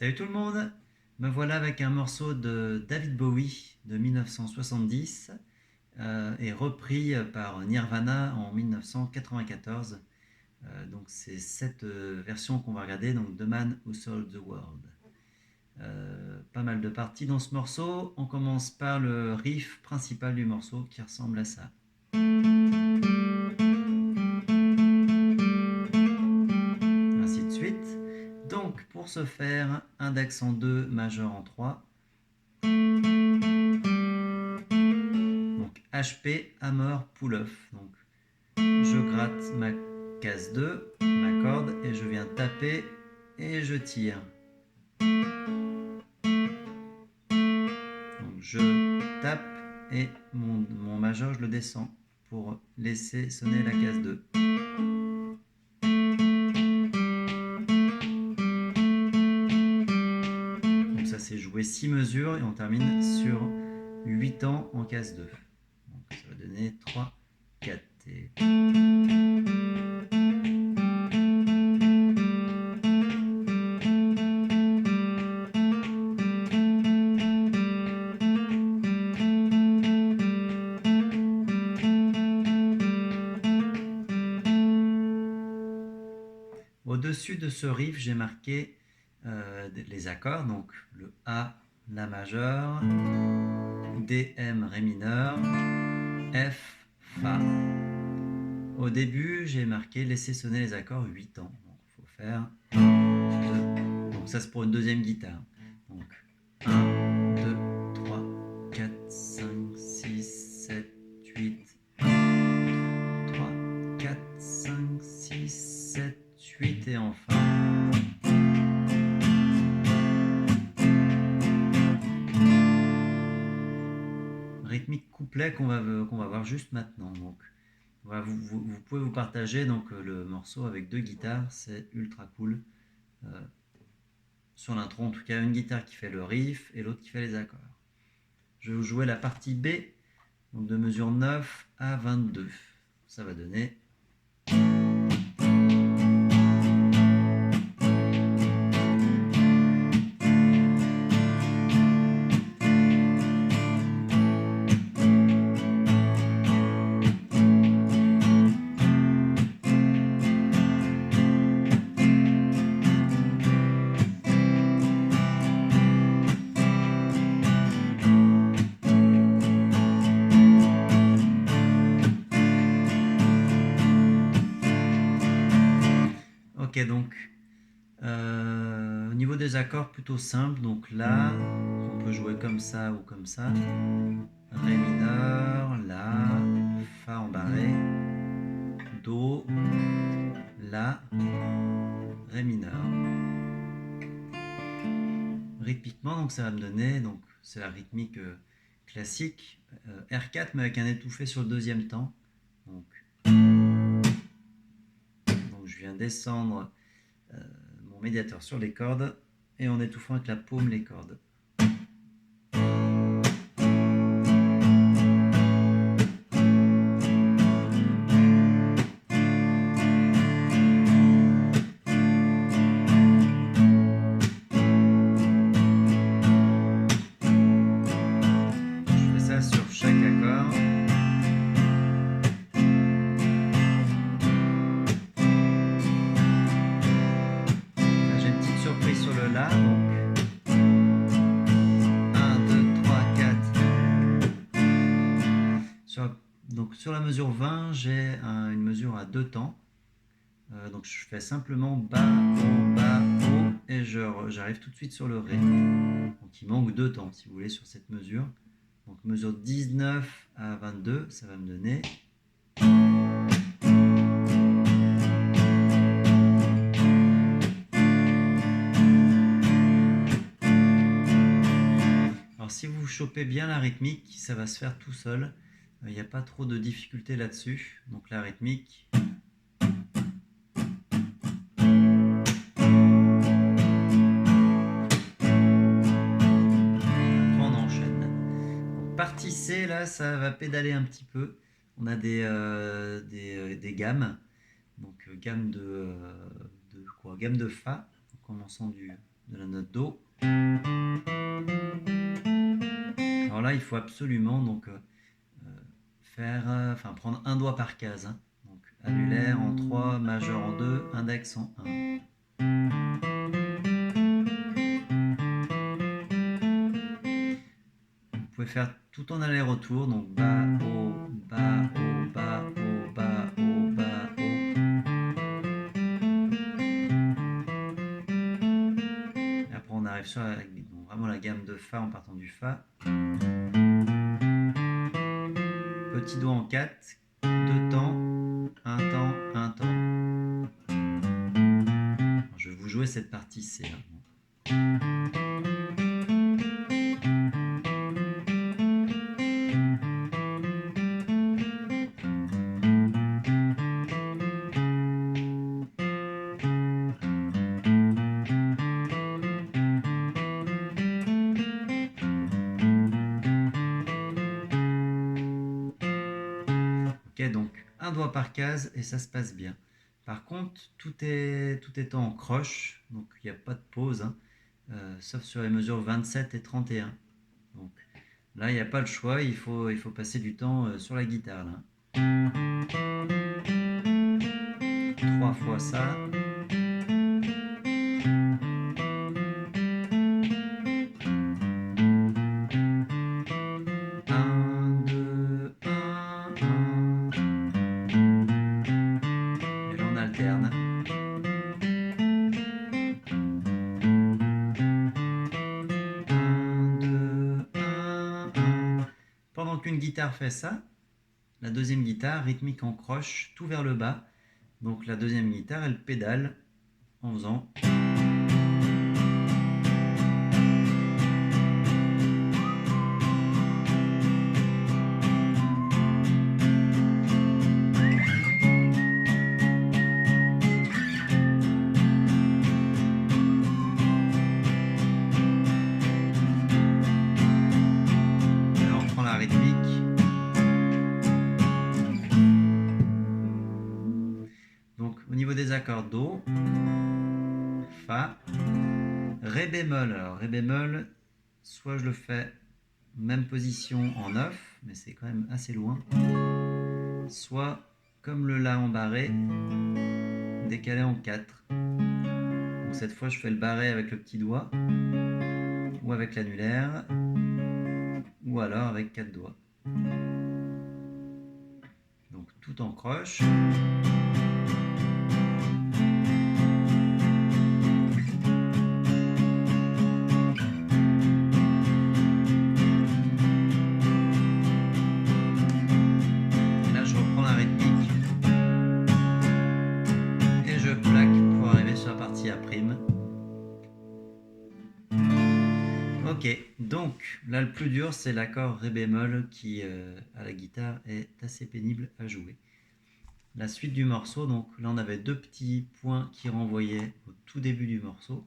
Salut tout le monde, me voilà avec un morceau de David Bowie de 1970 et repris par Nirvana en 1994. Donc c'est cette version qu'on va regarder, donc The Man Who Sold the World. Pas mal de parties dans ce morceau. On commence par le riff principal du morceau qui ressemble à ça. Ainsi de suite. Donc pour ce faire, index en 2, majeur en 3. Donc HP, hammer, pull-off. Donc je gratte ma case 2, ma corde, et je viens taper et je tire. Donc je tape et mon majeur je le descends pour laisser sonner la case 2. Donc ça c'est joué 6 mesures et on termine sur 8 temps en case 2. Donc ça va donner 3, 4 et... Au-dessus de ce riff, j'ai marqué les accords, donc le A, La majeur, D, M, Ré mineur, F, Fa. Au début, j'ai marqué laisser sonner les accords 8 temps. Donc il faut faire 2. Donc ça c'est pour une deuxième guitare. Donc 1, 2, 3, 4, 5, 6, 7, 8. 3, 4, 5, 6, 7, 8 et enfin. Rythmique couplet qu'on va voir juste maintenant. Donc, voilà, vous pouvez vous partager donc, le morceau avec 2 guitares, c'est ultra cool. Sur l'intro, en tout cas, une guitare qui fait le riff et l'autre qui fait les accords. Je vais vous jouer la partie B, donc de mesure 9 à 22. Ça va donner... Ok, donc au niveau des accords, plutôt simple. Donc là, on peut jouer comme ça ou comme ça. Ré mineur, La, Fa en barré, Do, La, Ré mineur. Rythmiquement, donc ça va me donner, donc c'est la rythmique classique, R4 mais avec un étouffé sur le deuxième temps. Donc je viens descendre mon médiateur sur les cordes et en étouffant avec la paume les cordes. Je fais ça sur chaque accord. Là, j'ai une petite surprise sur le La. Donc sur la mesure 20, j'ai une mesure à 2 temps. Donc je fais simplement bas, haut, et j'arrive tout de suite sur le Ré. Donc il manque 2 temps si vous voulez sur cette mesure. Donc mesure 19 à 22, ça va me donner... Alors si vous chopez bien la rythmique, ça va se faire tout seul. Il n'y a pas trop de difficulté là-dessus. Donc la rythmique... Partie C, là, ça va pédaler un petit peu. On a des gammes. Donc gamme de quoi? Gamme de Fa, en commençant du de la note Do. Alors là, il faut absolument donc prendre un doigt par case. Hein. Donc annulaire en 3, majeur en 2, index en 1. Vous pouvez faire tout en aller-retour, donc bas, haut, bas, haut, bas, haut, bas, haut, bas, haut. Et après on arrive sur vraiment la gamme de Fa en partant du Fa. Petit doigt en 4, 2 temps, 1 temps, 1 temps. Alors, je vais vous jouer cette partie C. Hein. Ok, donc un doigt par case et ça se passe bien. Par contre, tout est en croche, donc il n'y a pas de pause, hein, sauf sur les mesures 27 et 31. Donc là, il n'y a pas le choix, il faut passer du temps sur la guitare. Là. 3 fois ça. Pendant qu'une guitare fait ça, la deuxième guitare, rythmique en croche, tout vers le bas. Donc la deuxième guitare, elle pédale en faisant... Donc au niveau des accords Do, Fa, Ré bémol. Alors Ré bémol, soit je le fais même position en 9, mais c'est quand même assez loin, soit comme le La en barré, décalé en 4. Donc cette fois je fais le barré avec le petit doigt, ou avec l'annulaire, ou alors avec 4 doigts. Donc tout en croche. Ok, donc là le plus dur c'est l'accord Ré bémol qui à la guitare est assez pénible à jouer. La suite du morceau, donc là on avait 2 petits points qui renvoyaient au tout début du morceau.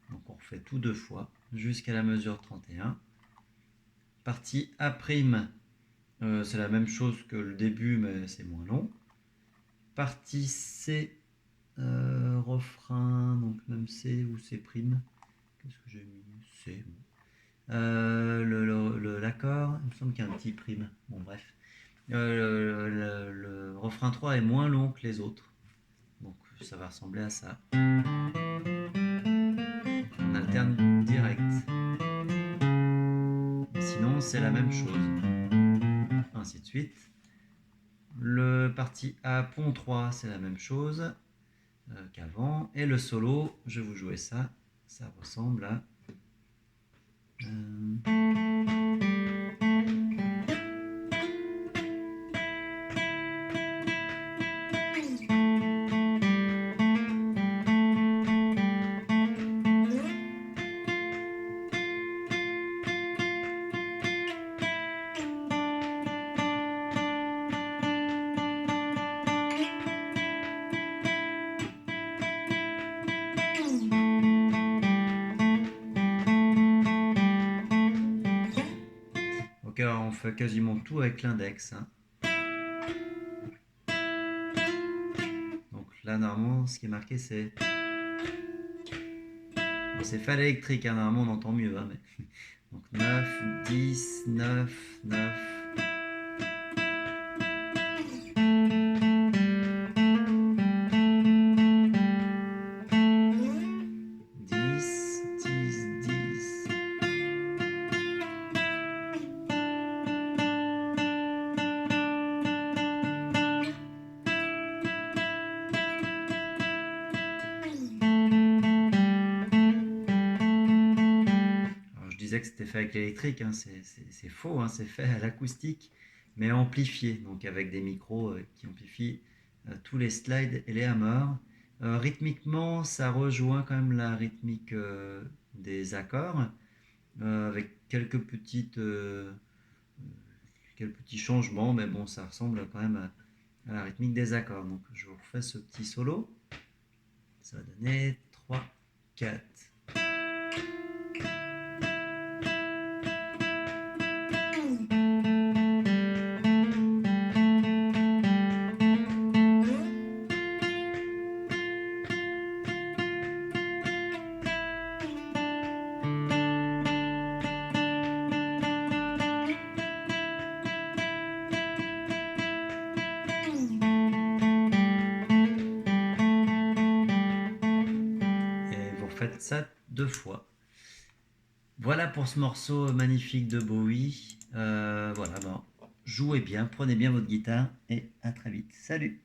Donc on refait tout 2 fois jusqu'à la mesure 31. Partie A', c'est la même chose que le début mais c'est moins long. Partie C, refrain, donc même C ou C'. Qu'est-ce que j'ai mis? C. L'accord, il me semble qu'il y a un petit prime. Bon, bref. Le refrain 3 est moins long que les autres. Donc, ça va ressembler à ça. On alterne direct. Et sinon, c'est la même chose. Ainsi de suite. Le parti A, pont 3, c'est la même chose qu'avant. Et le solo, je vais vous jouer ça. Ça ressemble à... Ok, alors on fait quasiment tout avec l'index. Hein. Donc là, normalement, ce qui est marqué, c'est... C'est fait à l'électrique, hein, normalement on entend mieux. Hein, mais... Donc 9, 10, 9, 9. 10, 10, 10. Alors, je disais que c'était fait avec l'électrique, hein, c'est faux, hein, c'est fait à l'acoustique, mais amplifié, donc avec des micros qui amplifient tous les slides et les hammers. Rythmiquement, ça rejoint quand même la rythmique des accords, avec quelques petits changements, mais bon, ça ressemble quand même à la rythmique des accords. Donc je vous refais ce petit solo. Ça va donner 3, 4. Et vous refaites ça 2 fois. Voilà pour ce morceau magnifique de Bowie. Voilà, bon, jouez bien, prenez bien votre guitare et à très vite. Salut!